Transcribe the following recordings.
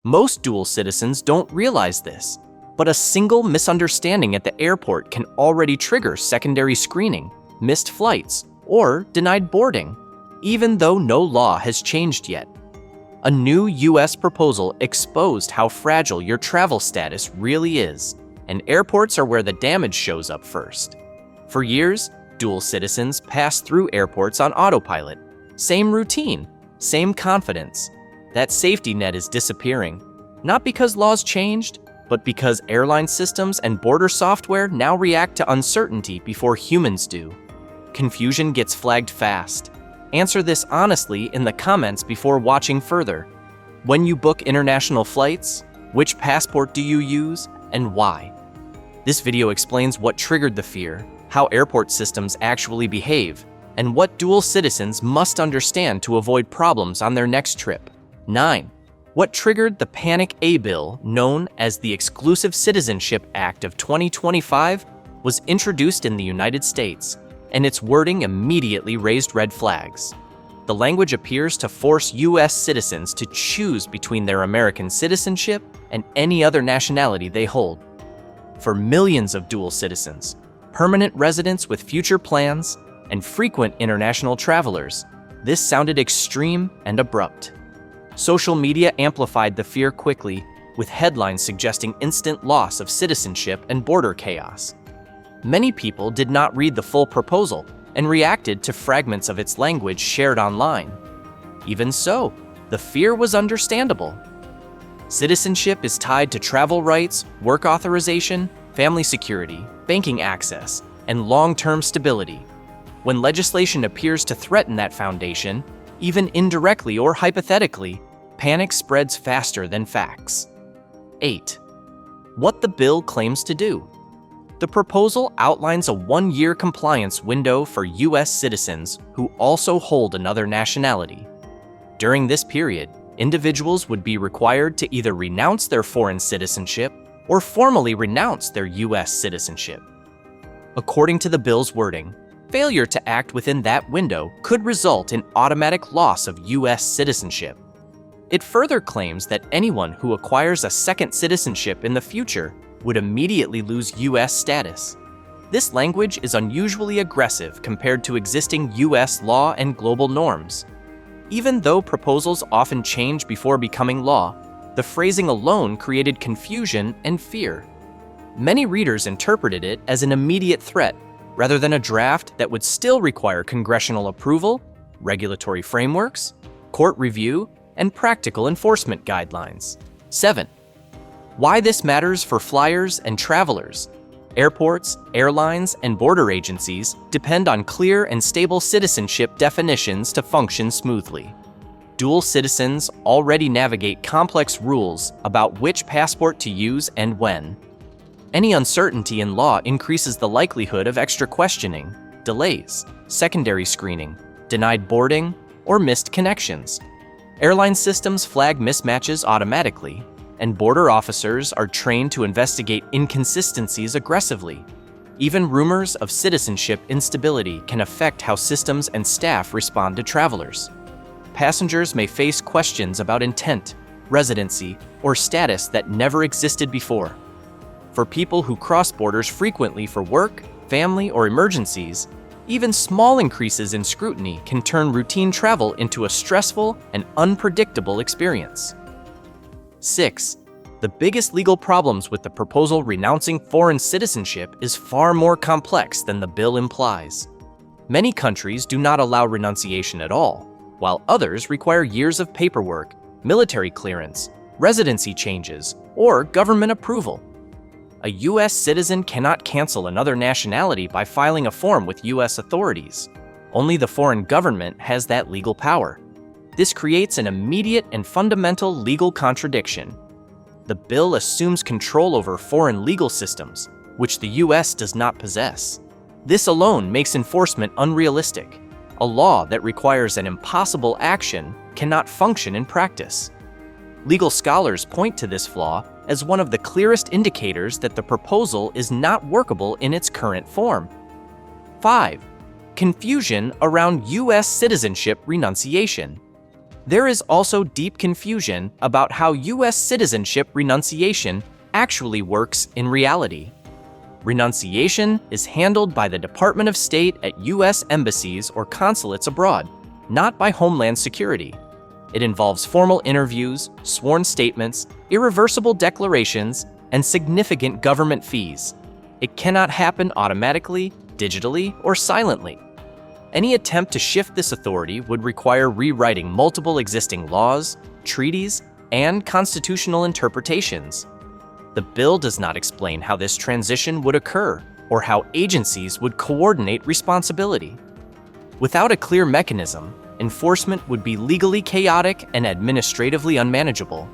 Most dual citizens don't realize this, but a single misunderstanding at the airport can already trigger secondary screening, missed flights, or denied boarding, even though no law has changed yet. A new US proposal exposed how fragile your travel status really is, and airports are where the damage shows up first. For years, dual citizens passed through airports on autopilot. Same routine, same confidence. That safety net is disappearing, not because laws changed, but because airline systems and border software now react to uncertainty before humans do. Confusion gets flagged fast. Answer this honestly in the comments before watching further. When you book international flights, which passport do you use and why? This video explains what triggered the fear, how airport systems actually behave, and what dual citizens must understand to avoid problems on their next trip. 9. What triggered the Panic A Bill, known as the Exclusive Citizenship Act of 2025, was introduced in the United States, and its wording immediately raised red flags. The language appears to force US citizens to choose between their American citizenship and any other nationality they hold. For millions of dual citizens, permanent residents with future plans, and frequent international travelers, this sounded extreme and abrupt. Social media amplified the fear quickly, with headlines suggesting instant loss of citizenship and border chaos. Many people did not read the full proposal and reacted to fragments of its language shared online. Even so, the fear was understandable. Citizenship is tied to travel rights, work authorization, family security, banking access, and long-term stability. When legislation appears to threaten that foundation, even indirectly or hypothetically, panic spreads faster than facts. 8. What the bill claims to do. The proposal outlines a one-year compliance window for US citizens who also hold another nationality. During this period, individuals would be required to either renounce their foreign citizenship or formally renounce their US citizenship. According to the bill's wording, failure to act within that window could result in automatic loss of US citizenship. It further claims that anyone who acquires a second citizenship in the future would immediately lose US status. This language is unusually aggressive compared to existing US law and global norms. Even though proposals often change before becoming law, the phrasing alone created confusion and fear. Many readers interpreted it as an immediate threat, rather than a draft that would still require congressional approval, regulatory frameworks, court review, and practical enforcement guidelines. 7. Why this matters for flyers and travelers. Airports, airlines, and border agencies depend on clear and stable citizenship definitions to function smoothly. Dual citizens already navigate complex rules about which passport to use and when. Any uncertainty in law increases the likelihood of extra questioning, delays, secondary screening, denied boarding, or missed connections. Airline systems flag mismatches automatically, and border officers are trained to investigate inconsistencies aggressively. Even rumors of citizenship instability can affect how systems and staff respond to travelers. Passengers may face questions about intent, residency, or status that never existed before. For people who cross borders frequently for work, family, or emergencies, even small increases in scrutiny can turn routine travel into a stressful and unpredictable experience. 6. The biggest legal problems with the proposal renouncing foreign citizenship is far more complex than the bill implies. Many countries do not allow renunciation at all, while others require years of paperwork, military clearance, residency changes, or government approval. A US citizen cannot cancel another nationality by filing a form with US authorities. Only the foreign government has that legal power. This creates an immediate and fundamental legal contradiction. The bill assumes control over foreign legal systems, which the US does not possess. This alone makes enforcement unrealistic. A law that requires an impossible action cannot function in practice. Legal scholars point to this flaw as one of the clearest indicators that the proposal is not workable in its current form. 5. Confusion around US citizenship renunciation. There is also deep confusion about how U.S. citizenship renunciation actually works in reality. Renunciation is handled by the Department of State at U.S. embassies or consulates abroad, not by Homeland Security. It involves formal interviews, sworn statements, irreversible declarations, and significant government fees. It cannot happen automatically, digitally, or silently. Any attempt to shift this authority would require rewriting multiple existing laws, treaties, and constitutional interpretations. The bill does not explain how this transition would occur or how agencies would coordinate responsibility. Without a clear mechanism, enforcement would be legally chaotic and administratively unmanageable.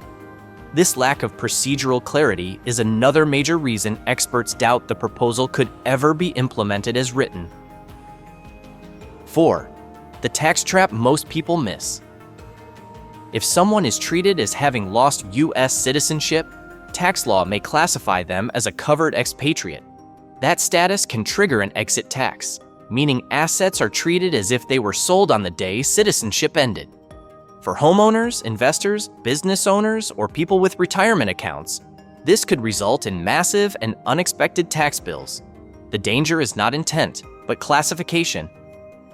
This lack of procedural clarity is another major reason experts doubt the proposal could ever be implemented as written. 4. The tax trap most people miss. If someone is treated as having lost U.S. citizenship, tax law may classify them as a covered expatriate. That status can trigger an exit tax, meaning assets are treated as if they were sold on the day citizenship ended. For homeowners, investors, business owners, or people with retirement accounts, this could result in massive and unexpected tax bills. The danger is not intent, but classification.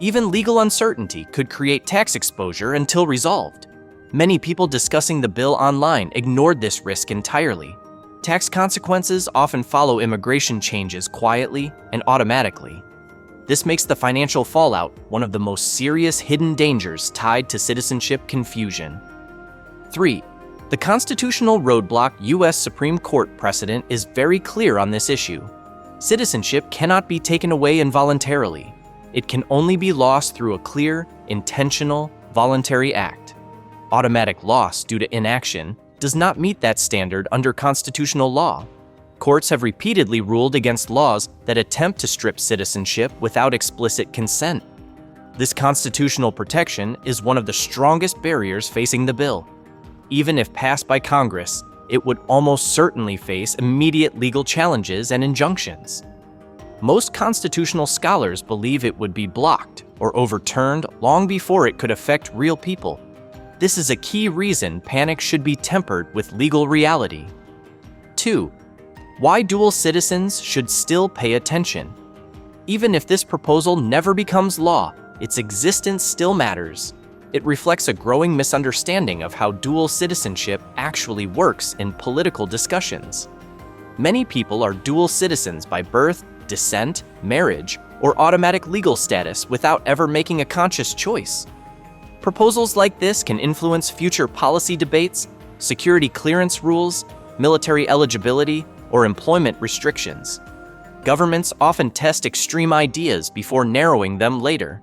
Even legal uncertainty could create tax exposure until resolved. Many people discussing the bill online ignored this risk entirely. Tax consequences often follow immigration changes quietly and automatically. This makes the financial fallout one of the most serious hidden dangers tied to citizenship confusion. 3. The constitutional roadblock. U.S. Supreme Court precedent is very clear on this issue. Citizenship cannot be taken away involuntarily. It can only be lost through a clear, intentional, voluntary act. Automatic loss due to inaction does not meet that standard under constitutional law. Courts have repeatedly ruled against laws that attempt to strip citizenship without explicit consent. This constitutional protection is one of the strongest barriers facing the bill. Even if passed by Congress, it would almost certainly face immediate legal challenges and injunctions. Most constitutional scholars believe it would be blocked or overturned long before it could affect real people. This is a key reason panic should be tempered with legal reality. 2. Why dual citizens should still pay attention. Even if this proposal never becomes law, its existence still matters. It reflects a growing misunderstanding of how dual citizenship actually works in political discussions. Many people are dual citizens by birth, descent, marriage, or automatic legal status without ever making a conscious choice. Proposals like this can influence future policy debates, security clearance rules, military eligibility, or employment restrictions. Governments often test extreme ideas before narrowing them later.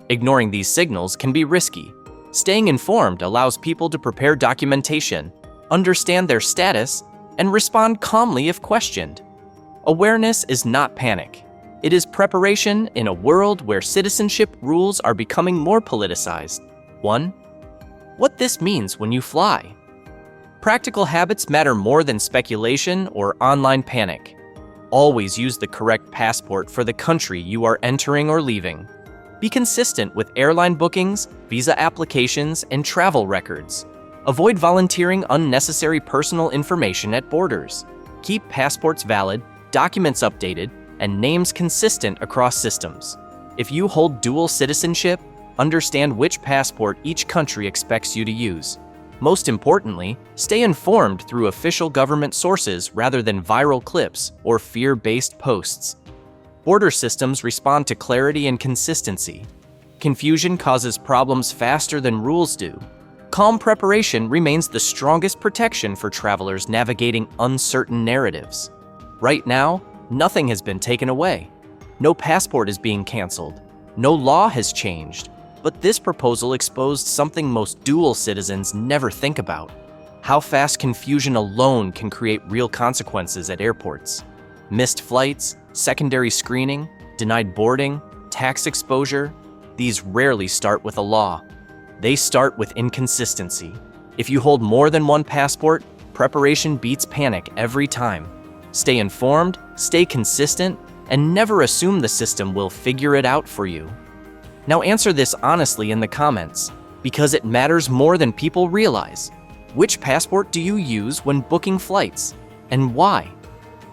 Ignoring these signals can be risky. Staying informed allows people to prepare documentation, understand their status, and respond calmly if questioned. Awareness is not panic. It is preparation in a world where citizenship rules are becoming more politicized. 1. What this means when you fly. Practical habits matter more than speculation or online panic. Always use the correct passport for the country you are entering or leaving. Be consistent with airline bookings, visa applications, and travel records. Avoid volunteering unnecessary personal information at borders. Keep passports valid, documents updated, and names consistent across systems. If you hold dual citizenship, understand which passport each country expects you to use. Most importantly, stay informed through official government sources rather than viral clips or fear-based posts. Border systems respond to clarity and consistency. Confusion causes problems faster than rules do. Calm preparation remains the strongest protection for travelers navigating uncertain narratives. Right now, nothing has been taken away. No passport is being canceled. No law has changed. But this proposal exposed something most dual citizens never think about: how fast confusion alone can create real consequences at airports. Missed flights, secondary screening, denied boarding, tax exposure, these rarely start with a law. They start with inconsistency. If you hold more than one passport, preparation beats panic every time. Stay informed, stay consistent, and never assume the system will figure it out for you. Now answer this honestly in the comments. because it matters more than people realize. Which passport do you use when booking flights, and why?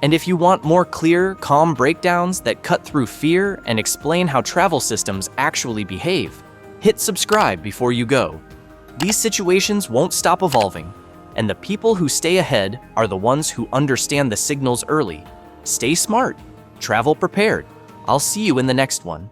And if you want more clear, calm breakdowns that cut through fear and explain how travel systems actually behave, hit subscribe before you go. These situations won't stop evolving, and the people who stay ahead are the ones who understand the signals early. Stay smart, travel prepared. I'll see you in the next one.